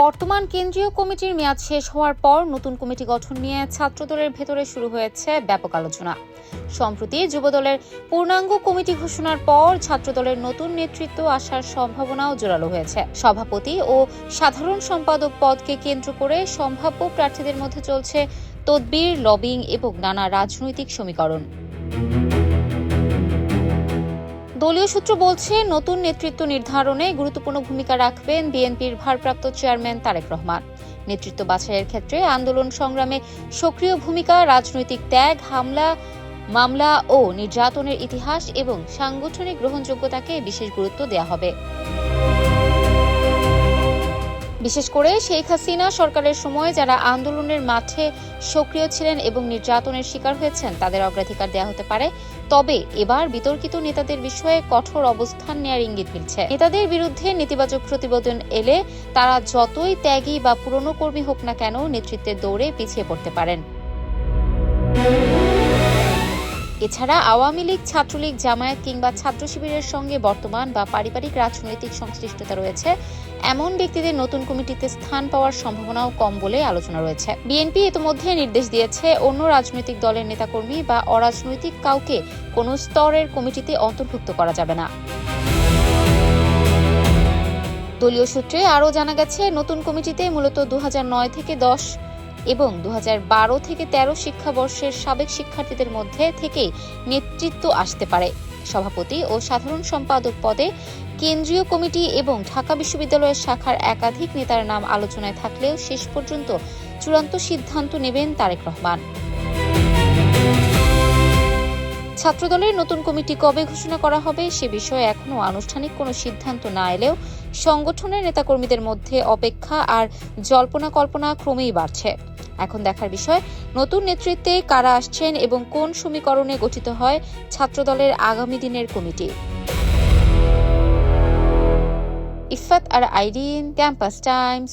বর্তমান কেন্দ্রীয় কমিটির মেয়াদ শেষ হওয়ার পর নতুন কমিটি গঠন নিয়ে ছাত্রদলের ভেতরে শুরু হয়েছে ব্যাপক আলোচনা। সম্প্রতি যুবদলের পূর্ণাঙ্গ কমিটি ঘোষণার পর ছাত্রদলের নতুন নেতৃত্ব আসার সম্ভাবনাও জোরালো হয়েছে। সভাপতি ও সাধারণ সম্পাদক পদকে কেন্দ্র করে সম্ভাব্য প্রার্থীদের মধ্যে চলছে তদবির, লবিং এবং নানা রাজনৈতিক সমীকরণ। দলীয় সূত্র বলছে, নতুন নেতৃত্ব নির্ধারণে গুরুত্বপূর্ণ ভূমিকা রাখবেন বিএনপির ভারপ্রাপ্ত চেয়ারম্যান তারেক রহমান। নেতৃত্ব বাছাইয়ের ক্ষেত্রে আন্দোলন সংগ্রামে সক্রিয় ভূমিকা, রাজনৈতিক ত্যাগ, হামলা, মামলা ও নির্যাতনের ইতিহাস এবং সাংগঠনিক গ্রহণযোগ্যতাকে বিশেষ গুরুত্ব দেওয়া হবে। বিশেষ করে শেখ হাসিনা সরকারের সময় যারা আন্দোলনের মাঠে সক্রিয় ছিলেন এবং নির্যাতনের শিকার হয়েছেন তাদের অগ্রাধিকার দেওয়া হতে পারে। তবে এবার বিতর্কিত নেতাদের বিষয়ে কঠোর অবস্থান নেওয়ার ইঙ্গিত মিলছে। নেতাদের বিরুদ্ধে নেতিবাচক প্রতিবেদন এলে তারা যতই ত্যাগী বা পুরনো কর্মী হোক না কেন নেতৃত্বের দৌড়ে পিছিয়ে পড়তে পারেন। এছাড়া আওয়ামী লীগ, ছাত্রলীগ, জামায়াত কিংবা ছাত্র শিবিরের সঙ্গে বর্তমান বা পারিবারিক রাজনৈতিক সংশ্লিষ্টতা রয়েছে এমন ব্যক্তিদের নতুন কমিটিতে স্থান পাওয়ার সম্ভাবনাও কম বলে আলোচনা রয়েছে। বিএনপি ইতিমধ্যে নির্দেশ দিয়েছে অন্য রাজনৈতিক দলের নেতাকর্মী বা অরাজনৈতিক কাউকে কোনো স্তরের কমিটিতে অন্তর্ভুক্ত করা যাবে না। দলীয় সূত্রে আরও জানা গেছে, নতুন কমিটিতে মূলত 2009 থেকে 10 এবং 2012 থেকে 13 শিক্ষাবর্ষের সাবেক শিক্ষার্থীদের মধ্যে থেকেই নেতৃত্ব আসতে পারে। সভাপতি ও সাধারণ সম্পাদক পদে কেন্দ্রীয় কমিটি এবং ঢাকা বিশ্ববিদ্যালয়ের শাখার একাধিক নেতার নাম আলোচনায় থাকলেও শেষ পর্যন্ত চূড়ান্ত সিদ্ধান্ত নেবেন তারেক রহমান। ছাত্রদলের নতুন কমিটি কবে ঘোষণা করা হবে সে বিষয়ে এখনও আনুষ্ঠানিক কোনো সিদ্ধান্ত না এলেও সংগঠনের নেতাকর্মীদের মধ্যে অপেক্ষা আর জল্পনা কল্পনা ক্রমেই বাড়ছে। এখন দেখার বিষয়, নতুন নেতৃত্বে কারা আসছেন এবং কোন সমীকরণে গঠিত হয় ছাত্রদলের আগামী দিনের কমিটি। ইফাত আর আইরিন, ক্যাম্পাস টাইমস।